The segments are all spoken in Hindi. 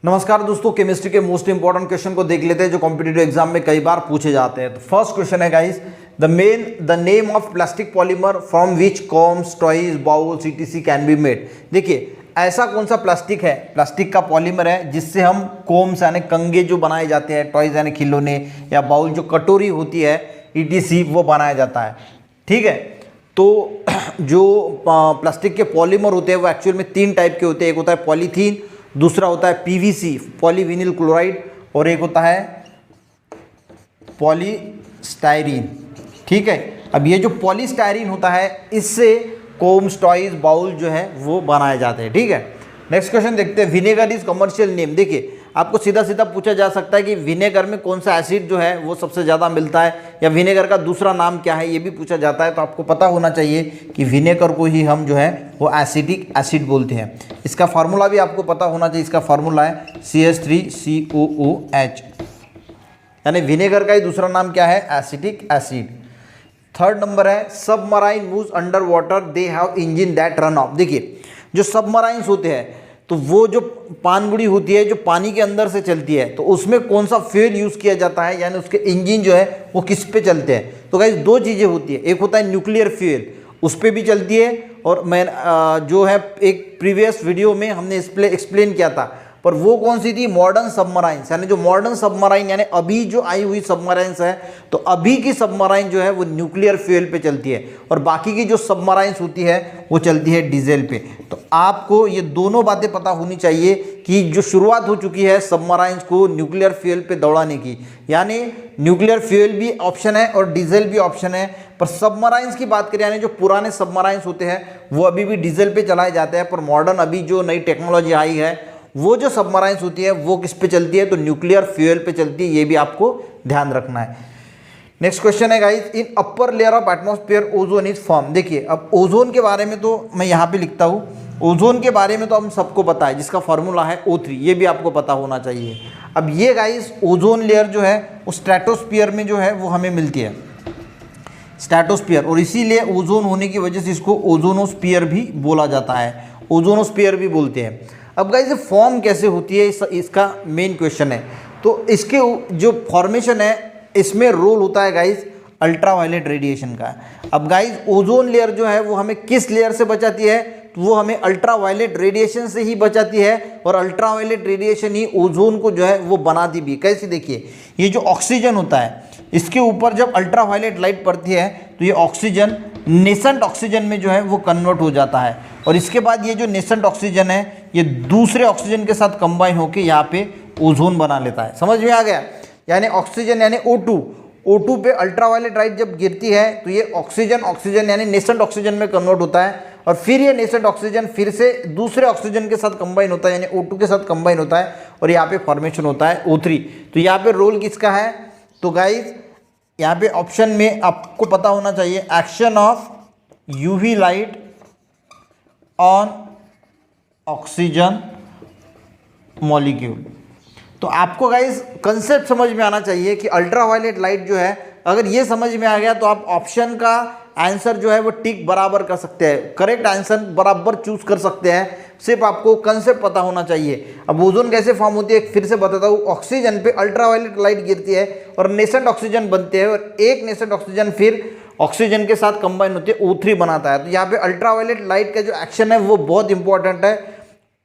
नमस्कार दोस्तों, केमिस्ट्री के मोस्ट इंपॉर्टेंट क्वेश्चन को देख लेते हैं जो कॉम्पिटिटिव एग्जाम में कई बार पूछे जाते हैं। तो फर्स्ट क्वेश्चन है guys, the name of plastic polymer from which combs, toys, bowls etc can be made. देखिए ऐसा कौन सा प्लास्टिक है, प्लास्टिक का पॉलीमर है जिससे हम कोम्स यानी कंगे जो बनाए जाते हैं, टॉयज यानी खिलौने, या बाउल जो कटोरी होती है etc वो बनाया जाता है। ठीक है, तो जो प्लास्टिक के पॉलीमर होते हैं वो एक्चुअल में तीन टाइप के होते हैं। एक होता है पॉलीथीन, दूसरा होता है पीवीसी पॉलीविनिल क्लोराइड, और एक होता है पॉलीस्टायरीन। ठीक है, अब ये जो पॉलीस्टायरीन होता है इससे कोम्स, टॉयज, बाउल जो है वो बनाए जाते हैं। ठीक है, नेक्स्ट क्वेश्चन देखते हैं, विनेगर इज कमर्शियल नेम। देखिए आपको सीधा सीधा पूछा जा सकता है कि विनेगर में कौन सा एसिड जो है वो सबसे ज़्यादा मिलता है, या विनेगर का दूसरा नाम क्या है, ये भी पूछा जाता है। तो आपको पता होना चाहिए कि विनेगर को ही हम जो है वो एसिडिक एसिड बोलते हैं। इसका फार्मूला भी आपको पता होना चाहिए, इसका फार्मूला है CH3COOH, यानी विनेगर का ही दूसरा नाम क्या है, एसिडिक एसिड। थर्ड नंबर है, submarine moves under water, they have engine that run off. देखिए जो सबमराइंस होते हैं तो वो जो पानबुड़ी होती है जो पानी के अंदर से चलती है, तो उसमें कौन सा फ्यूल यूज़ किया जाता है, यानी उसके इंजन जो है वो किस पे चलते हैं। तो गाइस दो चीज़ें होती है, एक होता है न्यूक्लियर फ्यूल, उस पर भी चलती है, और मैं जो है एक प्रीवियस वीडियो में हमने एक्सप्लेन किया था, पर वो कौन सी थी, मॉडर्न सबमराइंस। यानी जो मॉडर्न सबमराइन यानी अभी जो आई हुई सबमराइंस है, तो अभी की सबमराइन जो है वो न्यूक्लियर फ्यूल पे चलती है, और बाकी की जो सबमराइंस होती है वो चलती है डीजल पे। तो आपको ये दोनों बातें पता होनी चाहिए कि जो शुरुआत हो चुकी है सबमराइंस को न्यूक्लियर फ्यूल पे दौड़ाने की, यानी न्यूक्लियर फ्यूल भी ऑप्शन है और डीजल भी ऑप्शन है। पर सबमराइंस की बात करें, यानी जो पुराने सबमराइंस होते हैं वो अभी भी डीजल पे चलाए जाते हैं, पर मॉडर्न अभी जो नई टेक्नोलॉजी आई है वो जो सबमराइंस होती है वो किस पे चलती है, तो न्यूक्लियर फ्यूल पे चलती है। ये भी आपको ध्यान रखना है। नेक्स्ट क्वेश्चन है guys, in upper layer of atmosphere ozone is form. देखिए अब ओजोन के बारे में तो मैं यहाँ पे लिखता हूँ, ओजोन के बारे में तो हम सबको पता है, जिसका फॉर्मूला है O3, ये भी आपको पता होना चाहिए। अब ये गाइस ओजोन लेयर जो है वो स्ट्रेटोस्फीयर में जो है वो हमें मिलती है, स्ट्रेटोस्फीयर, और इसीलिए ओजोन होने की वजह से इसको ओजोनोस्फीयर भी बोला जाता है, ओजोनोस्फीयर भी बोलते हैं। अब गाइस फॉर्म कैसे होती है इसका मेन क्वेश्चन है। तो इसके जो फॉर्मेशन है इसमें रोल होता है गाइस अल्ट्रावायलेट रेडिएशन का। अब गाइस ओजोन लेयर जो है वो हमें किस लेयर से बचाती है, तो वो हमें अल्ट्रावायलेट रेडिएशन से ही बचाती है, और अल्ट्रावायलेट रेडिएशन ही ओजोन को जो है वो बनाती भी। कैसे, देखिए ये जो ऑक्सीजन होता है इसके ऊपर जब अल्ट्रावायलेट लाइट पड़ती है तो ये ऑक्सीजन नेसेंट ऑक्सीजन में जो है वो कन्वर्ट हो जाता है, और इसके बाद ये जो नेसेंट ऑक्सीजन है ये दूसरे ऑक्सीजन के साथ कंबाइन होकर यहाँ पे ओजोन बना लेता है। समझ में आ गया, यानी ऑक्सीजन यानी O2 पे अल्ट्रावायलेट लाइट जब गिरती है तो ये ऑक्सीजन यानी नेसेंट ऑक्सीजन में कन्वर्ट होता है, और फिर ये नेसेंट ऑक्सीजन फिर से दूसरे ऑक्सीजन के साथ कंबाइन होता है, यानी O2 के साथ कंबाइन होता है, और यहाँ पे फॉर्मेशन होता है O3। तो यहाँ पे रोल किसका है, तो गाइज यहाँ पे ऑप्शन में आपको पता होना चाहिए, action of UV light on oxygen molecule. तो आपको गाइस कंसेप्ट समझ में आना चाहिए कि अल्ट्रावायलेट लाइट जो है, अगर ये समझ में आ गया तो आप ऑप्शन का आंसर जो है वो टिक बराबर कर सकते हैं, करेक्ट आंसर बराबर चूज कर सकते हैं। सिर्फ आपको कंसेप्ट पता होना चाहिए। अब ओजोन कैसे फॉर्म होती है फिर से बताता हूँ, ऑक्सीजन पे अल्ट्रावायलेट लाइट गिरती है और नेसेंट ऑक्सीजन बनते हैं, और एक नेसेंट ऑक्सीजन फिर ऑक्सीजन के साथ कंबाइन होती है, O3 बनाता है। तो यहाँ पे अल्ट्रावायलेट लाइट का जो एक्शन है वो बहुत इंपॉर्टेंट है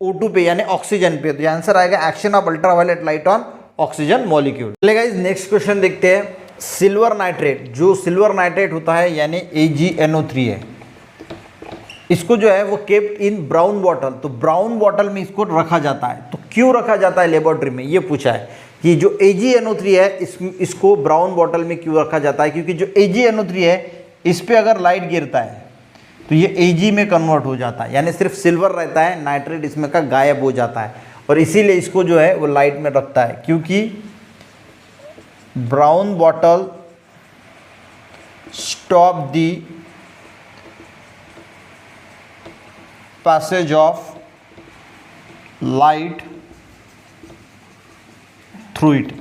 O2 पे यानी ऑक्सीजन पे। तो आंसर आएगा action of ultraviolet light on oxygen molecule. चलिए गाइस नेक्स्ट क्वेश्चन देखते हैं, सिल्वर नाइट्रेट। जो सिल्वर नाइट्रेट होता है यानी AgNO3 है, इसको जो है वो केप्ट इन ब्राउन बॉटल। तो ब्राउन बॉटल में इसको रखा जाता है, तो क्यों रखा जाता है लेबोरेटरी में, ये पूछा है कि जो AgNO3 है इसको ब्राउन बॉटल में क्यों रखा जाता है। क्योंकि जो AgNO3 है इस पर अगर लाइट गिरता है तो ये Ag में कन्वर्ट हो जाता है, यानी सिर्फ सिल्वर रहता है, नाइट्रेट इसमें का गायब हो जाता है, और इसीलिए इसको जो है वो लाइट में रखता है। क्योंकि brown bottle stop the passage of light through it.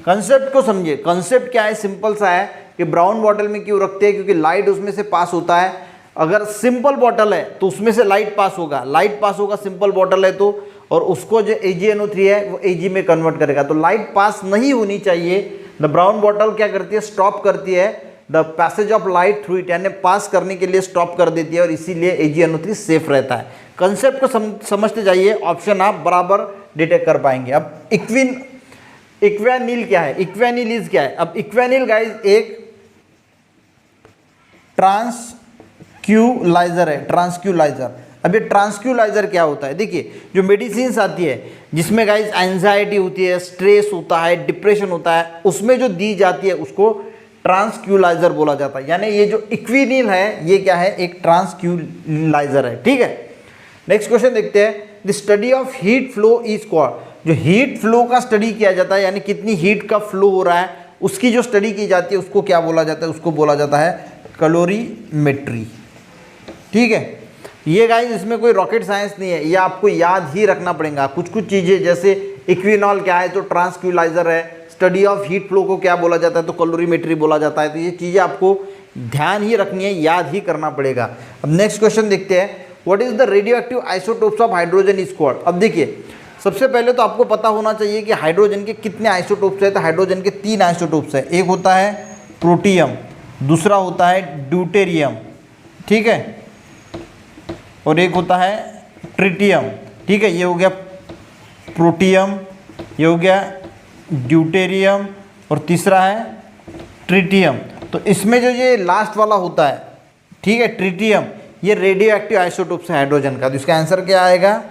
Concept को समझिए, कंसेप्ट क्या है, सिंपल सा है कि ब्राउन बॉटल में क्यों रखते हैं, क्योंकि लाइट उसमें से पास होता है। अगर सिंपल बॉटल है तो उसमें से लाइट पास होगा, सिंपल बॉटल है तो, और उसको जो AgNO3 है वो Ag में कन्वर्ट करेगा। तो लाइट पास नहीं होनी चाहिए। द ब्राउन बॉटल क्या करती है, स्टॉप करती है the passage of light through it, यानी पास करने के लिए स्टॉप कर देती है और इसीलिए AgNO3 सेफ रहता है। कंसेप्ट को समझते जाइए, ऑप्शन आप बराबर डिटेक्ट कर पाएंगे। अब इक्वेनिल क्या है, इक्वेनिल क्या है? अब इक्वेनिल गाइज एक ट्रांसक्यूलाइजर है, ट्रांसक्यूलाइजर। अब ये ट्रांसक्यूलाइजर क्या होता है? देखिए जो मेडिसिन आती है जिसमें गाइज एंजाइटी होती है, स्ट्रेस होता है, डिप्रेशन होता है, उसमें जो दी जाती है उसको ट्रांसक्यूलाइजर बोला जाता है। यानी ये जो इक्विनिल है ये क्या है, एक ट्रांसक्यूलाइजर है। ठीक है, नेक्स्ट क्वेश्चन देखते हैं। The study of heat flow is called, जो हीट फ्लो का स्टडी किया जाता है यानी कितनी हीट का फ्लो हो रहा है उसकी जो स्टडी की जाती है उसको क्या बोला जाता है? उसको बोला जाता है कैलोरीमेट्री। ठीक है, ये गाइस इसमें कोई रॉकेट साइंस नहीं है, ये आपको याद ही रखना पड़ेगा। कुछ कुछ चीज़ें जैसे इक्विनॉल क्या है तो ट्रांसक्यूलाइजर है, स्टडी ऑफ हीट फ्लो को क्या बोला जाता है तो कैलोरीमेट्री बोला जाता है। तो ये चीज़ें आपको ध्यान ही रखनी है, याद ही करना पड़ेगा। अब नेक्स्ट क्वेश्चन देखते हैं, what is the radio active isotopes of hydrogen is called. अब देखिए सबसे पहले तो आपको पता होना चाहिए कि हाइड्रोजन के कितने आइसोटोप्स है। तो हाइड्रोजन के 3 आइसोटोप्स है, एक होता है प्रोटियम, दूसरा होता है ड्यूटेरियम, ठीक है, और एक होता है ट्रिटियम। ठीक है, ये हो गया प्रोटियम, ये हो गया ड्यूटेरियम और तीसरा है ट्रिटियम। तो इसमें जो ये लास्ट वाला होता है, ठीक है, ट्रिटियम, ये रेडियो एक्टिव आइसोटोप्स है हाइड्रोजन का। तो इसका आंसर क्या आएगा?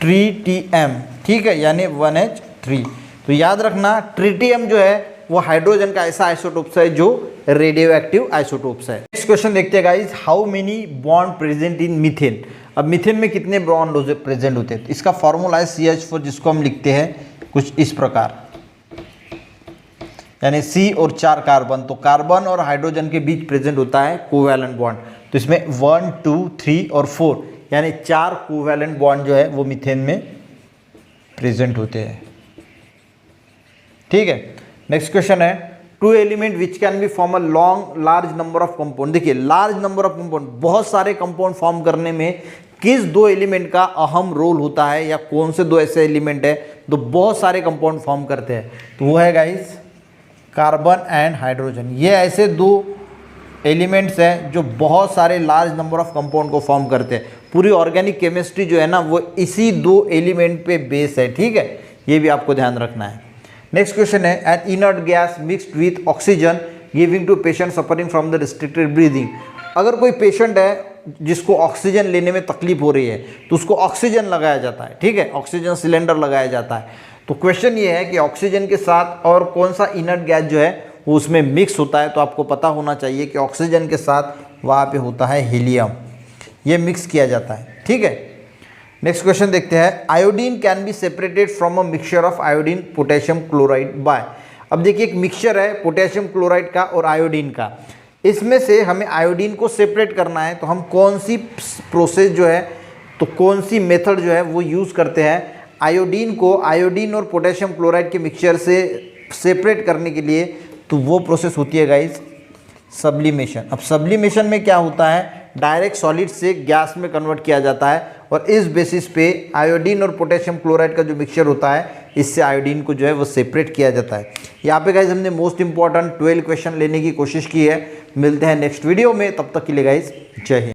ट्रिटियम। ठीक है, यानी 1H3। तो याद रखना ट्रिटियम जो है वो हाइड्रोजन का ऐसा आइसोटोप्स है जो रेडियो एक्टिव आइसोटोप्स है। नेक्स्ट क्वेश्चन देखते हैं guys, how many bond present in methane. अब मीथेन में कितने बॉन्ड प्रेजेंट होते हैं? इसका फॉर्मूला है CH4, जिसको हम लिखते हैं कुछ इस प्रकार, यानी C और 4 कार्बन। तो कार्बन और हाइड्रोजन के बीच प्रेजेंट होता है कोवैलेंट बॉन्ड। तो इसमें 1, 2, 3 और 4 यानी 4 कोवैलेंट बॉन्ड जो है वो मीथेन में प्रेजेंट होते हैं। ठीक है, नेक्स्ट क्वेश्चन है, 2 element which can be form a large number of compound. देखिए लार्ज नंबर ऑफ कंपाउंड, बहुत सारे कंपाउंड फॉर्म करने में किस 2 एलिमेंट का अहम रोल होता है या कौन से 2 ऐसे एलिमेंट है तो बहुत सारे कंपाउंड फॉर्म करते हैं? तो वो है गाइस कार्बन एंड हाइड्रोजन। ये ऐसे 2 एलिमेंट्स हैं जो बहुत सारे लार्ज नंबर ऑफ कंपाउंड को फॉर्म करते हैं। पूरी ऑर्गेनिक केमिस्ट्री जो है ना वो इसी 2 एलिमेंट पे बेस है। ठीक है, ये भी आपको ध्यान रखना है। नेक्स्ट क्वेश्चन है, an inert gas mixed with oxygen giving to patient suffering from the restricted breathing. अगर कोई पेशेंट है जिसको ऑक्सीजन लेने में तकलीफ हो रही है तो उसको ऑक्सीजन लगाया जाता है। ठीक है, ऑक्सीजन सिलेंडर लगाया जाता है। तो क्वेश्चन ये है कि ऑक्सीजन के साथ और कौन सा इनर्ट गैस जो है वो उसमें मिक्स होता है। तो आपको पता होना चाहिए कि ऑक्सीजन के साथ वहाँ पे होता है हीलियम, ये मिक्स किया जाता है। ठीक है, नेक्स्ट क्वेश्चन देखते हैं, iodine can be separated from a mixture of iodine potassium chloride by. अब देखिए एक मिक्सचर है पोटेशियम क्लोराइड का और आयोडीन का, इसमें से हमें आयोडीन को सेपरेट करना है। तो हम कौन सी प्रोसेस जो है तो कौन सी मेथड जो है वो यूज़ करते हैं आयोडीन को आयोडीन और पोटेशियम क्लोराइड के मिक्सचर से सेपरेट करने के लिए? तो वो प्रोसेस होती है गाइस सब्लिमेशन। अब सब्लिमेशन में क्या होता है, डायरेक्ट सॉलिड से गैस में कन्वर्ट किया जाता है और इस बेसिस पे आयोडीन और पोटेशियम क्लोराइड का जो मिक्सचर होता है इससे आयोडीन को जो है वो सेपरेट किया जाता है। यहाँ पे गाइस हमने मोस्ट इंपॉर्टेंट 12 क्वेश्चन लेने की कोशिश की है। मिलते हैं नेक्स्ट वीडियो में, तब तक के लिए गाइस जय हिंद।